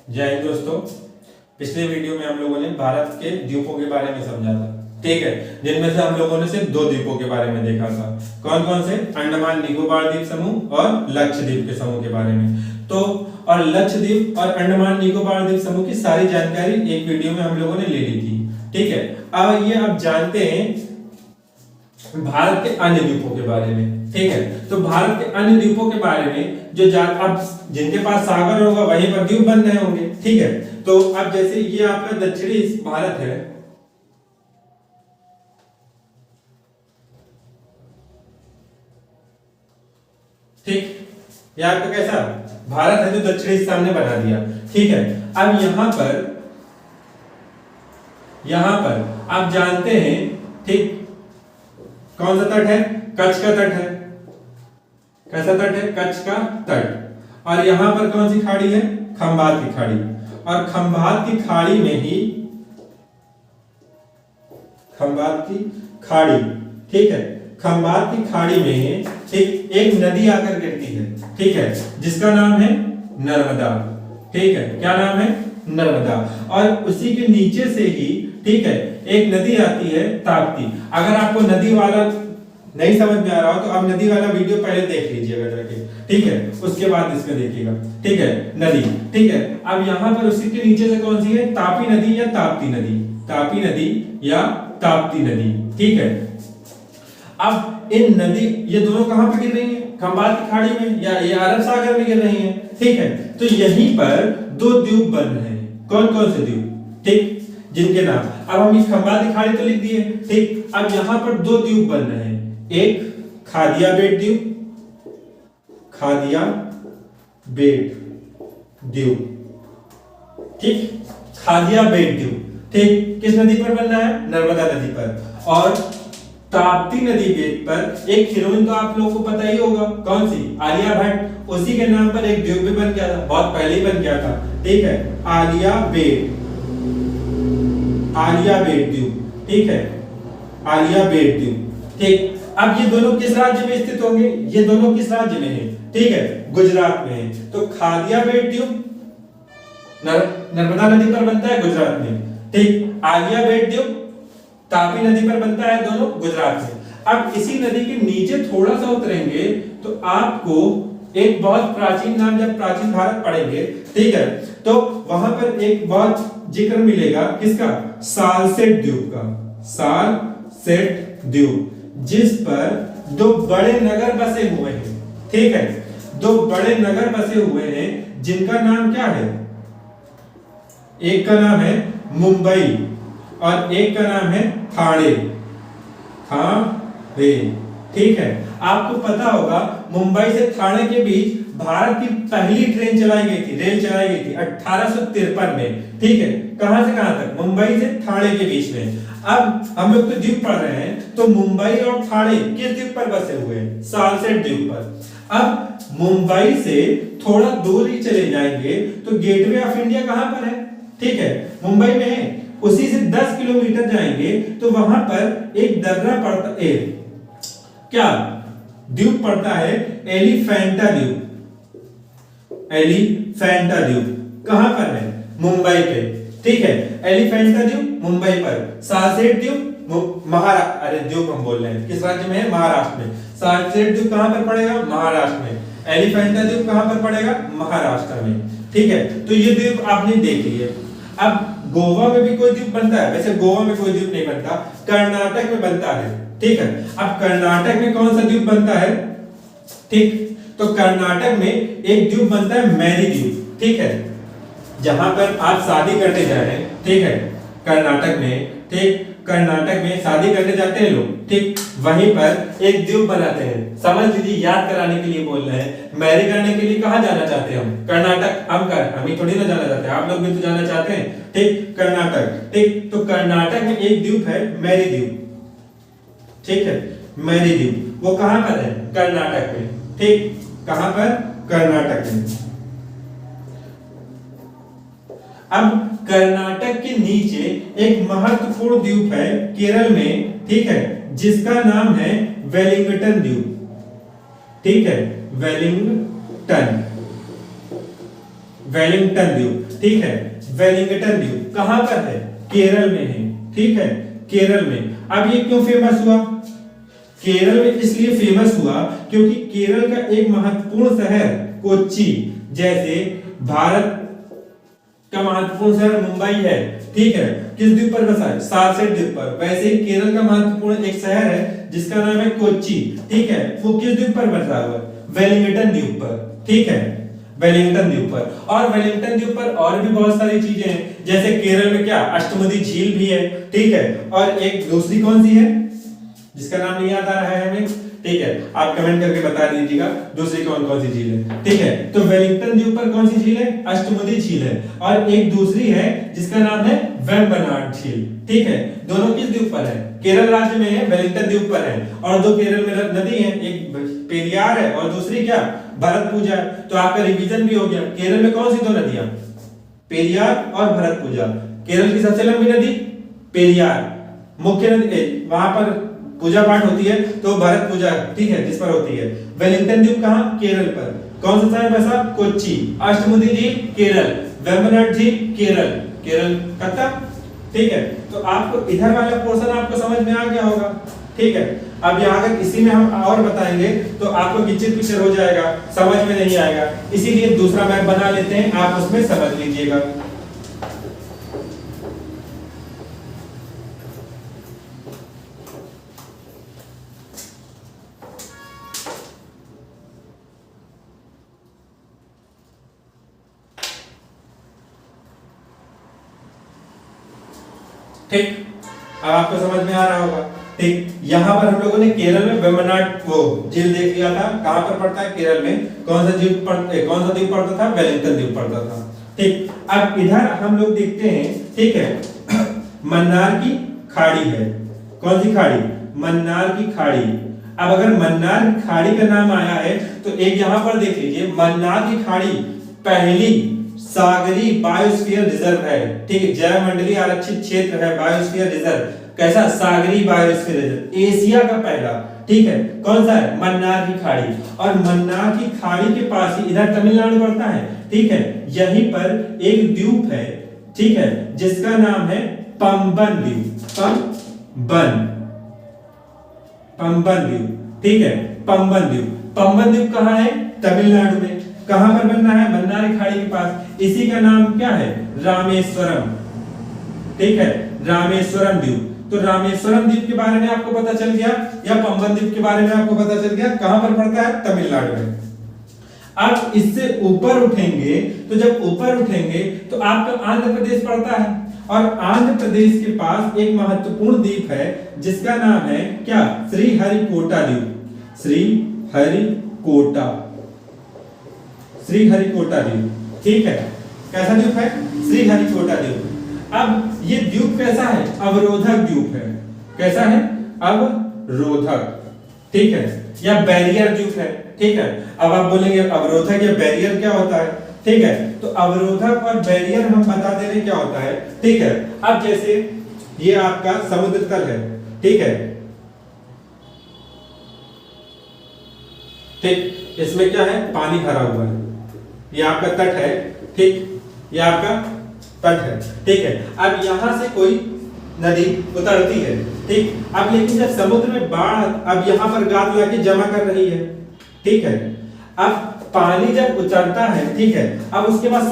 जय हिंद दोस्तों। पिछले वीडियो में हम लोगों ने भारत के द्वीपों के बारे में समझा था, ठीक है, जिनमें से हम लोगों ने सिर्फ दो द्वीपों के बारे में देखा था। कौन कौन से? अंडमान निकोबार द्वीप समूह और लक्षद्वीप के समूह के बारे में। तो और लक्षद्वीप और अंडमान निकोबार द्वीप समूह की सारी जानकारी एक वीडियो में हम लोगों ने ले ली थी, ठीक है। अब जानते हैं भारत के अन्य द्वीपों के बारे में, ठीक है। तो भारत के अन्य द्वीपों के बारे में अब जिनके पास सागर होगा वहीं पर द्वीप बन रहे होंगे, ठीक है। तो अब जैसे ये आपका दक्षिणी भारत है, ठीक, ये आपका कैसा भारत है जो दक्षिणी सामने बना दिया, ठीक है। अब यहां पर आप जानते हैं, ठीक, कौन सा तट है? कच्छ का तट है। कैसा तट है? कच्छ का तट। और यहां पर कौन सी खाड़ी है? खंभात की खाड़ी। और खंभात की खाड़ी में ही खंभात की खाड़ी, ठीक है, खंभात की खाड़ी में ठीक एक नदी आकर गिरती है, ठीक है, जिसका नाम है नर्मदा, ठीक है। क्या नाम है? नर्मदा। और उसी के नीचे से ही, ठीक है, एक नदी आती है ताप्ती। अगर आपको नदी वाला नहीं समझ में आ रहा हो तो आप नदी वाला वीडियो पहले देख लीजिएगा जाके, ठीक है, उसके बाद इसमें देखिएगा, ठीक है, नदी, ठीक है। अब यहां पर उसी के नीचे से कौन सी है? तापी नदी या ताप्ती नदी, तापी नदी या ताप्ती नदी, ठीक है। अब इन नदी ये दोनों कहां पे गिर रही हैं? खंभात की खाड़ी में या ये अरब सागर में गिर रही हैं, ठीक है। तो यहीं पर दो द्वीप बन रहे हैं। कौन कौन से द्वीप? ठीक, जिनके नाम अब हम इस खंभात की खाड़ी तो लिख दिए, ठीक। अब यहां पर दो द्वीप बन रहे हैं, एक खादिया बेट द्वीप, खादिया बेट द्वीप, ठीक, खादिया बेट द्वीप, ठीक, किस नदी पर बन रहा है? नर्मदा नदी पर। और ताप्ती नदी बेट पर एक हीरोइन तो आप लोगों को पता ही होगा, कौन सी? आलिया भट्ट। उसी के नाम पर एक द्वीप भी बन गया था, बहुत पहले ही बन गया था, ठीक है, आलिया बेट द्वीप, ठीक है, आलिया बेट द्वीप, ठीक। अब ये दोनों किस राज्य में स्थित होंगे? ये दोनों किस राज्य में है? ठीक है, गुजरात में है। तो खादिया बेट द्वीप नर्मदा नदी पर बनता है गुजरात में, ठीक। आलिया बेट द्वीप तापी नदी पर बनता है, दोनों गुजरात में। अब इसी नदी के नीचे थोड़ा सा उतरेंगे तो आपको एक बहुत प्राचीन नाम, जब प्राचीन भारत पढ़ेंगे, ठीक है, तो वहां पर एक बहुत जिक्र मिलेगा, किसका? सालसेट द्वीप का, सालसेट द्वीप, जिस पर दो बड़े नगर बसे हुए हैं, ठीक है, दो बड़े नगर बसे हुए हैं, जिनका नाम क्या है? एक का नाम है मुंबई और एक का नाम है थाने, थाने, ठीक है। आपको पता होगा मुंबई से थाने के बीच भारत की पहली ट्रेन चलाई गई थी, रेल चलाई गई थी 1853 में, ठीक है। कहां से कहां तक? मुंबई से थाने के बीच में। अब हम लोग तो द्वीप पढ़ रहे हैं, तो मुंबई और थाने किस द्वीप पर बसे हुए हैं? सालसेट द्वीप पर। अब मुंबई से थोड़ा दूर ही चले जाएंगे तो गेटवे ऑफ इंडिया कहां पर है? ठीक है, मुंबई में है। उसी से 10 किलोमीटर जाएंगे तो वहां पर एक दर्रा पड़ता है, क्या द्वीप पड़ता है? एलिफेंटा द्वीप, एलिफेंटा द्वीप कहां पर है? मुंबई पे, ठीक है, एलिफेंटा द्वीप मुंबई पर। सालसेट द्वीप द्वीप हम बोल रहे हैं, किस राज्य में है? महाराष्ट्र में। सालसेट द्वीप कहां पर पड़ेगा? महाराष्ट्र में। एलिफेंटा द्वीप कहां पर पड़ेगा? महाराष्ट्र में, ठीक है। तो ये द्वीप आपने देख लिए। अब गोवा में भी कोई द्वीप बनता है? वैसे गोवा में कोई द्वीप नहीं बनता, कर्नाटक में बनता है, ठीक है। अब कर्नाटक में कौन सा द्वीप बनता है? ठीक, तो कर्नाटक में एक द्वीप बनता है मैरी द्वीप, ठीक है, जहां पर आप शादी करने जा रहे हैं, ठीक है, कर्नाटक में, ठीक, कर्नाटक में शादी करने जाते हैं लोग, ठीक, वहीं पर एक द्वीप बनाते हैं। समझ लीजिए, याद कराने के लिए बोल रहे हैं। मैरी करने के लिए कहां जाना चाहते हैं हम? कर्नाटक। हम ही थोड़ी ना जाना चाहते हैं, आप लोग भी तो जाना चाहते हैं, ठीक, कर्नाटक, ठीक। तो कर्नाटक में एक द्वीप है मैरी द्वीप, ठीक है, मैरी द्वीप, वो कहां पर है? कर्नाटक में, ठीक, कहां पर? कर्नाटक में। अब कर्नाटक के नीचे एक महत्वपूर्ण द्वीप है केरल में, ठीक है, जिसका नाम है वेलिंगटन द्वीप, ठीक है, वेलिंगटन, वेलिंगटन द्वीप, ठीक है। वेलिंगटन द्वीप कहां पर है? केरल में है, ठीक है, केरल में। अब ये क्यों फेमस हुआ? केरल में इसलिए फेमस हुआ क्योंकि केरल का एक महत्वपूर्ण शहर कोच्चि, जैसे भारत का महत्वपूर्ण शहर मुंबई है, ठीक है, किस द्वीप पर बसा है? सारसेट द्वीप पर। वैसे ही केरल का महत्वपूर्ण एक शहर है जिसका नाम है कोच्चि, ठीक है, वो किस द्वीप पर बसा हुआ है? वेलिंगटन द्वीप पर, ठीक है, वेलिंगटन द्वीप पर। और वेलिंगटन द्वीप पर और भी बहुत सारी चीजें हैं, जैसे केरल में क्या अष्टमुदी झील भी है, ठीक है, और एक दूसरी कौन सी है जिसका नाम नहीं याद आ रहा है हमें, ठीक है, आप कमेंट करके बता दीजिएगा दूसरी कौन कौन सी झील है, ठीक है। तो वेलिंगटन द्वीप पर कौन सी झील है? अष्टमुदी झील है, और एक दूसरी है जिसका नाम है वेम्बनाड झील, ठीक है। दोनों किस द्वीप पर है? केरल राज्य में है, वेलिंगटन द्वीप पर है। और दो केरल में नदी है, एक पेरियार है और दूसरी क्या भरतपुजा। तो आपका रिवीजन भी हो गया। केरल में कौन सी दो नदियां? पेरियार और भरतपुजा। केरल की सबसे लंबी नदी पेरियार, मुख्य नदी वहां पर पूजा पाठ होती है तो भरत पूजा, ठीक है, जिस पर होती है। वेलिंगटन द्वीप कहां? केरल पर। कौन सा शहर बसा? कोच्चि। अष्टमुदी झील केरल, वेम्बनाड झील केरल, केरल खत्म, ठीक है। तो आपको इधर वाला पोर्शन आपको समझ में आ गया होगा, ठीक है। अब यहाँ अगर इसी में हम और बताएंगे तो आपको किचित पिक्चर हो जाएगा, समझ में नहीं आएगा, इसीलिए दूसरा मैप बना लेते हैं, आप उसमें समझ लीजिएगा। ठीक, अब आपको समझ में आ रहा होगा, ठीक। यहाँ पर हम लोगों ने केरल में वेम्बनाड वो झील देख लिया था, कहां पर पड़ता है? केरल में। कौन सा द्वीप पड़ता था? वेलिंगटन द्वीप पड़ता था, ठीक। अब इधर हम लोग देखते हैं, ठीक है, मन्नार की खाड़ी है। कौन सी खाड़ी? मन्नार की खाड़ी। अब अगर मन्नार की खाड़ी का नाम आया है तो एक यहाँ पर देख लीजिए, मन्नार की खाड़ी पहली सागरी बायोस्फीयर रिजर्व है, ठीक है, जैवमंडलीय आरक्षित क्षेत्र है, बायोस्फीयर रिजर्व। कैसा? सागरी बायोस्फीयर रिजर्व, एशिया का पहला, ठीक है। कौन सा है? मन्नार की खाड़ी। और मन्नार की खाड़ी के पास ही इधर तमिलनाडु पड़ता है, ठीक है, यहीं पर एक द्वीप है, ठीक है, जिसका नाम है पंबन द्वीप, पंबन द्वीप, ठीक है, पंबन द्वीप। पंबन द्वीप कहाँ है? तमिलनाडु में। कहां पर बनना है? मन्नार की खाड़ी के पास। इसी का नाम क्या है? रामेश्वरम, ठीक है, रामेश्वरम द्वीप। तो रामेश्वरम द्वीप के बारे में आपको पता चल गया, या पंबन द्वीप के बारे में आपको पता चल गया। कहां पर पड़ता है? तमिलनाडु में। अब इससे ऊपर उठेंगे, तो जब ऊपर उठेंगे तो आपका आंध्र प्रदेश पड़ता है, और आंध्र प्रदेश के पास एक महत्वपूर्ण द्वीप है जिसका नाम है क्या? श्रीहरिकोटा द्वीप, श्रीहरिकोटा, श्रीहरिकोटा द्वीप, ठीक है। कैसा द्वीप है? श्रीहरिकोटा द्वीप। अब ये द्वीप कैसा है? अवरोधक द्वीप है। कैसा है? अवरोधक, ठीक है, या बैरियर द्वीप है, ठीक है। अब आप बोलेंगे अवरोधक या बैरियर क्या होता है, ठीक है। तो अवरोधक और बैरियर हम बता दे रहे क्या होता है, ठीक है। अब जैसे ये आपका समुद्र तल है, ठीक है, ठीक, इसमें क्या है? पानी भरा हुआ है, ये आपका तट है, ठीक, ये आपका तट है, ठीक है। अब यहां से कोई नदी उतरती है, ठीक। अब लेकिन जब समुद्र में बाढ़ अब यहां पर गाद लाके जमा कर रही है, ठीक है। अब पानी जब उतरता है, ठीक है, अब उसके बाद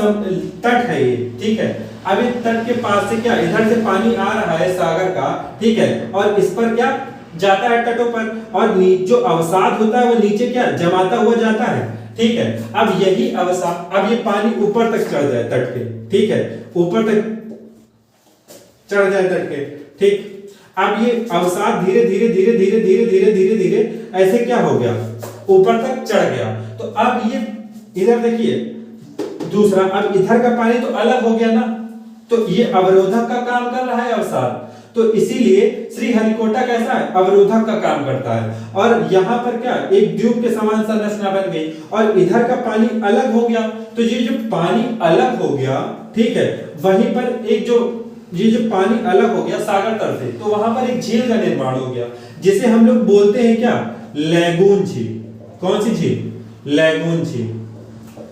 तट है ये, ठीक है। अब इस तट के पास से क्या इधर से पानी आ रहा है सागर का, ठीक है, और इस पर क्या जाता है तटों पर, और जो अवसाद होता है वो नीचे क्या जमाता हुआ जाता है, ठीक है। अब यही अवसाद, अब ये पानी ऊपर तक चढ़ जाए तट के, ठीक है, ऊपर तक चढ़ जाए तट के, ठीक। अब ये अवसाद धीरे धीरे धीरे धीरे धीरे धीरे धीरे धीरे ऐसे क्या हो गया? ऊपर तक चढ़ गया। तो अब ये इधर देखिए दूसरा, अब इधर का पानी तो अलग हो गया ना, तो ये अवरोधक का काम कर रहा है अवसाद। तो इसीलिए श्रीहरिकोटा कैसा है? अवरोधक का काम करता है। और यहाँ पर क्या एक द्वीप के समान संरचना बन गई, और इधर का पानी अलग हो गया। तो ये जो पानी अलग हो गया, ठीक है, वहीं पर एक ये जो पानी अलग हो गया सागर तल से, तो वहां पर एक झील का निर्माण हो गया, जिसे हम लोग बोलते हैं क्या? लैगून झील। कौन सी झील? लैगून झील,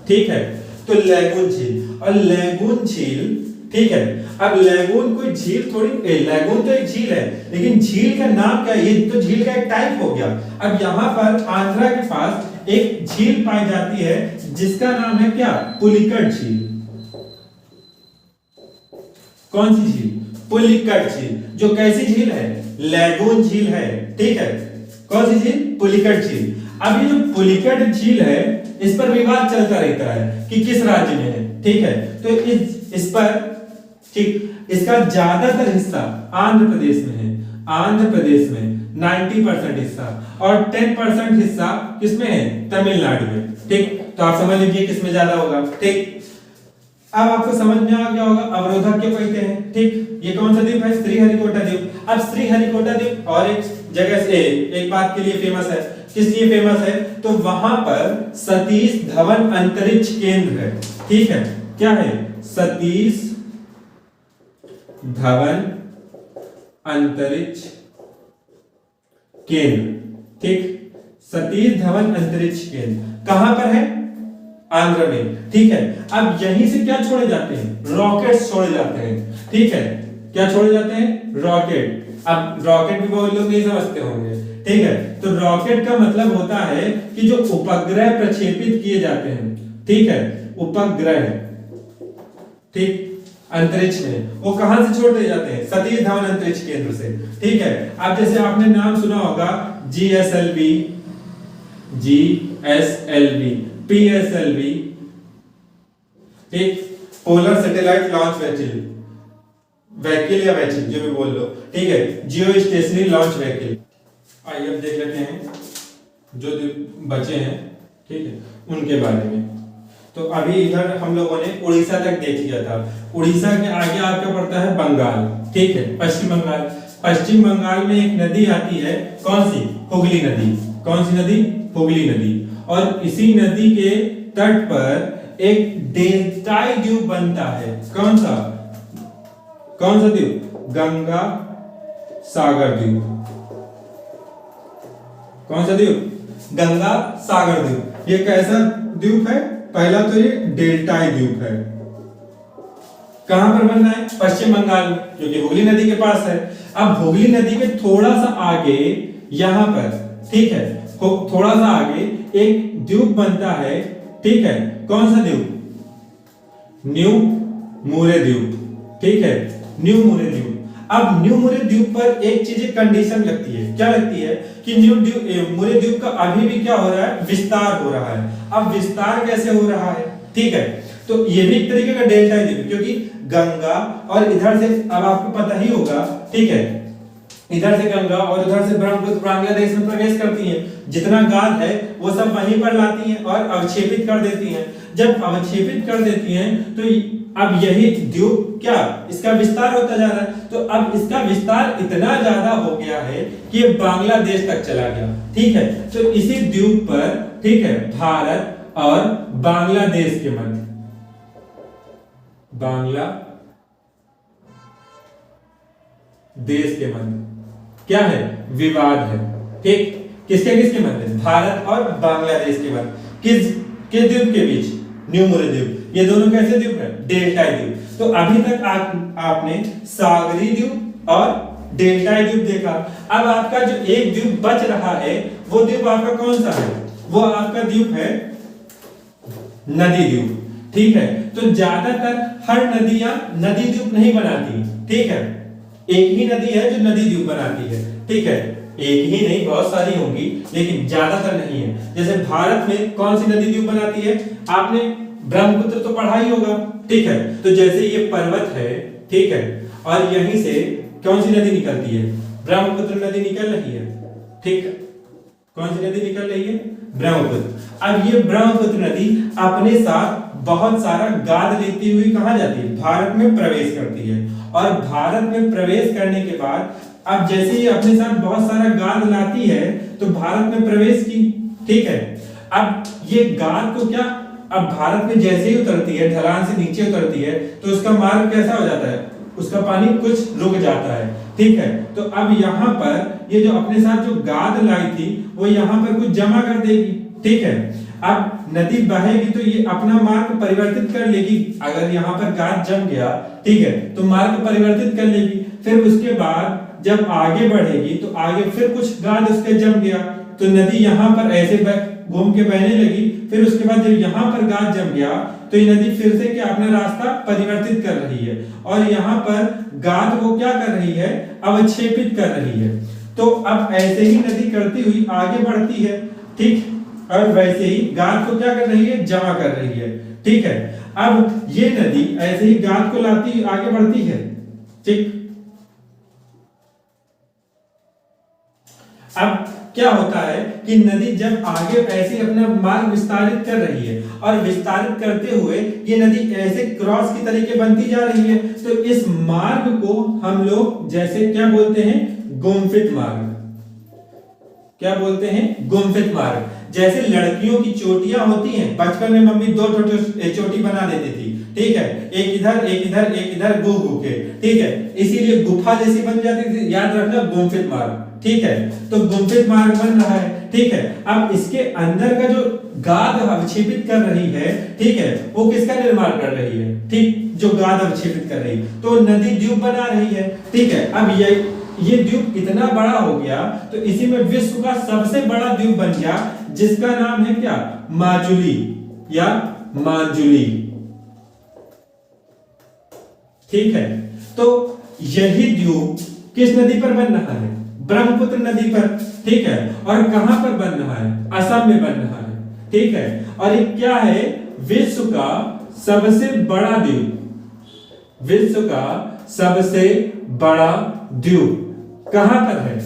ठीक है। तो लैगून झील। और लैगून झील, ठीक है, अब लैगून कोई झील थोड़ी, लैगून तो एक झील है, लेकिन झील का नाम क्या है? ये तो झील का एक टाइप हो गया। अब यहाँ पर आंध्रा के पास एक झील पाई जाती है जिसका नाम है क्या? पुलिकट झील। कौन सी झील? पुलिकट झील। जो कैसी झील है? लैगून झील है, ठीक है। कौन सी झील? पुलिकट झील। अब ये जो पुलिकट झील है इस पर विवाद चलता रहता है कि किस राज्य में है, ठीक है। तो इस पर, ठीक, इसका ज्यादातर हिस्सा आंध्र प्रदेश में है। आंध्र प्रदेश में 90% हिस्सा, और 10% हिस्सा किसमें है? तमिलनाडु में, ठीक। तो आप समझ लीजिए किसमें ज्यादा होगा, ठीक। अब आपको समझ में आ गया होगा अवरोधक क्यों कहते हैं, ठीक। ये कौन सा द्वीप है? श्रीहरिकोटा द्वीप। अब श्रीहरिकोटा द्वीप और एक जगह से एक बात के लिए फेमस है। किस लिए फेमस है? तो वहां पर सतीश धवन अंतरिक्ष केंद्र है, ठीक है। क्या है? सतीश धवन अंतरिक्ष केंद्र, ठीक। सतीश धवन अंतरिक्ष केंद्र कहां पर है? आंध्र में, ठीक है। अब यहीं से क्या छोड़े जाते हैं? रॉकेट्स छोड़े जाते हैं, ठीक है। क्या छोड़े जाते हैं? रॉकेट। अब रॉकेट भी बहुत लोग नहीं समझते होंगे, ठीक है। तो रॉकेट का मतलब होता है कि जो उपग्रह प्रक्षेपित किए जाते हैं, ठीक है, उपग्रह, ठीक, अंतरिक्ष में, वो कहां से छोड़ दिए जाते हैं? सतीश धवन अंतरिक्ष केंद्र से, ठीक है। अब जैसे आपने नाम सुना होगा GSLV, GSLV, PSLV, ठीक, polar satellite launch vehicle, vehicle या व्हीकल जो भी बोल लो, ठीक है, जियो स्टेशनरी लॉन्च व्हीकल। आइए अब देख लेते हैं जो बचे हैं, ठीक है, उनके बारे में। तो अभी इधर हम लोगों ने उड़ीसा तक देख लिया था। उड़ीसा के आगे आपका पड़ता है बंगाल, ठीक है, पश्चिम बंगाल। पश्चिम बंगाल में एक नदी आती है, कौन सी? हुगली नदी। कौन सी नदी? हुगली नदी। और इसी नदी के तट पर एक डेल्टाई द्वीप बनता है। कौन सा? कौन सा द्वीप? गंगा सागर द्वीप। कौन सा द्वीप? गंगा सागर द्वीप। ये कैसा द्वीप है? पहला तो ये डेल्टाई द्वीप है। कहां पर बनना है? पश्चिम बंगाल में, क्योंकि हुगली नदी के पास है। अब हुगली नदी के थोड़ा सा आगे यहां पर, ठीक है, थोड़ा सा आगे एक द्वीप बनता है, ठीक है। कौन सा द्वीप? न्यू मुरे द्वीप, ठीक है, न्यू मुरे द्वीप। अब न्यू मुरे द्वीप पर एक चीज कंडीशन लगती है। क्या लगती है? कि न्यू मुरे द्वीप का अभी भी क्या हो रहा है? विस्तार हो रहा है। अब विस्तार कैसे हो रहा है, ठीक है। तो ये भी एक तरीके का डेल्टा द्वीप, क्योंकि गंगा और इधर से, अब आपको पता ही होगा, ठीक है, इधर से गंगा और उधर से ब्रह्मपुत्र बांग्लादेश में प्रवेश करती हैं। जितना गाद है वो सब वहीं पर लाती हैं और अवक्षेपित कर देती हैं। जब अवक्षेपित कर देती हैं तो अब यही द्वीप क्या, इसका विस्तार होता जा रहा है। तो अब इसका विस्तार इतना ज्यादा हो गया है कि ये बांग्लादेश तक चला गया, ठीक है। तो इसी द्वीप पर, ठीक है, भारत और बांग्लादेश के मध्य, बांग्लादेश के मध्य क्या है? विवाद है, ठीक। किसके किसके मध्य? भारत और बांग्लादेश के मध्य। किस द्वीप के बीच? न्यू मुरे द्वीप। ये दोनों कैसे द्वीप है? डेल्टाई द्वीप। तो अभी तक आपने सागरी द्वीप और डेल्टाई द्वीप देखा। अब आपका जो एक द्वीप बच रहा है वो द्वीप आपका कौन सा है? वो आपका द्वीप है नदी द्वीप, ठीक है। तो ज्यादातर हर नदियां नदी द्वीप नहीं बनाती, ठीक है। एक ही नदी है जो नदी द्वीप बनाती है, ठीक है। एक ही नहीं, बहुत सारी होंगी, लेकिन ज्यादातर नहीं है। जैसे भारत में कौन सी नदी द्वीप बनाती है? आपने ब्रह्मपुत्र तो पढ़ा ही होगा, ठीक है। तो जैसे ये पर्वत है, ठीक है, और यहीं से कौन सी नदी निकलती है? ब्रह्मपुत्र नदी निकल रही है, ठीक। कौन सी नदी निकल रही है? ब्रह्मपुत्र। अब ये ब्रह्मपुत्र नदी अपने साथ बहुत सारा गाद लेती हुई कहां जाती है? भारत में प्रवेश करती है। और भारत में प्रवेश करने के बाद अब जैसे ये अपने साथ बहुत सारा गाद लाती है तो भारत में प्रवेश की, ठीक है। अब ये गाद को क्या, अब भारत में जैसे ही उतरती है, ढलान से नीचे उतरती है, तो उसका मार्ग कैसा हो जाता है? उसका पानी कुछ रुक जाता है, ठीक है। तो अब यहाँ पर ये जो अपने साथ जो गाद लाई थी वो यहाँ पर कुछ जमा कर देगी, ठीक है। अब नदी बहेगी तो ये अपना मार्ग परिवर्तित कर लेगी। अगर यहाँ पर गाद जम गया, ठीक है, तो मार्ग परिवर्तित कर लेगी। फिर उसके बाद जब आगे बढ़ेगी तो आगे फिर कुछ गाद उसके जम गया तो नदी यहाँ पर ऐसे घूम के बहने लगी। फिर उसके बाद जब यहाँ पर गाद जम गया तो ये नदी फिर से क्या अपना रास्ता परिवर्तित कर रही है और यहाँ पर गाद को क्या कर रही है, अवक्षेपित कर रही है। तो अब ऐसे ही नदी करती हुई आगे बढ़ती है, ठीक, और वैसे ही गाद को क्या कर रही है, जमा कर रही है, ठीक है। अब ये नदी ऐसे ही गाद को लाती हुई आगे बढ़ती है, ठीक। अब क्या होता है कि नदी जब आगे ऐसे अपना मार्ग विस्तारित कर रही है और विस्तारित करते हुए ये नदी ऐसे क्रॉस की तरीके बनती जा रही है, तो इस मार्ग को हम लोग जैसे क्या बोलते हैं, गुम्फित मार्ग। क्या बोलते हैं, गुम्फित मार्ग। जैसे लड़कियों की चोटियां होती हैं, बचपन में मम्मी दो चोटी बना देती थी, ठीक है, एक इधर एक इधर एक इधर गु गु के, ठीक है, इसीलिए गुफा जैसी बन जाती थी। याद रखना, गुम्फित मार्ग, ठीक है। तो गुम्फित मार्ग बन रहा है, ठीक है। अब इसके अंदर का जो गाद अवक्षेपित कर रही है, ठीक है, वो किसका निर्माण कर रही है, ठीक, जो गाद अवक्षेपित कर रही है, तो नदी द्वीप बना रही है, ठीक है। अब ये द्वीप इतना बड़ा हो गया तो इसी में विश्व का सबसे बड़ा द्वीप बन गया, जिसका नाम है क्या, माजुली या मांजुली, ठीक है। तो यही द्वीप किस नदी पर बन रहा है, ब्रह्मपुत्र नदी पर, ठीक है। और कहां पर बन रहा है, असम में बन रहा है, ठीक है। और ये क्या है, विश्व का सबसे बड़ा द्वीप, विश्व का सबसे बड़ा द्वीप कहां पर है,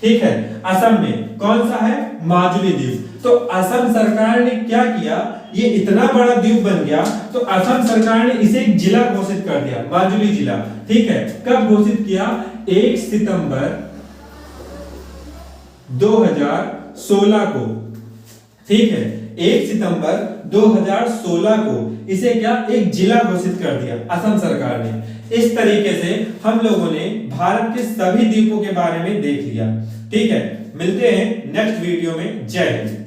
ठीक है, असम में। कौन सा है, माजुली द्वीप। तो असम सरकार ने क्या किया, ये इतना बड़ा द्वीप बन गया तो असम सरकार ने इसे एक जिला घोषित कर दिया, माजुली जिला, ठीक है। कब घोषित किया, 1 सितंबर 2016 को, ठीक है, 1 सितंबर 2016 को इसे क्या, एक जिला घोषित कर दिया असम सरकार ने। इस तरीके से हम लोगों ने भारत के सभी द्वीपों के बारे में देख लिया, ठीक है। मिलते हैं नेक्स्ट वीडियो में। जय हिंद।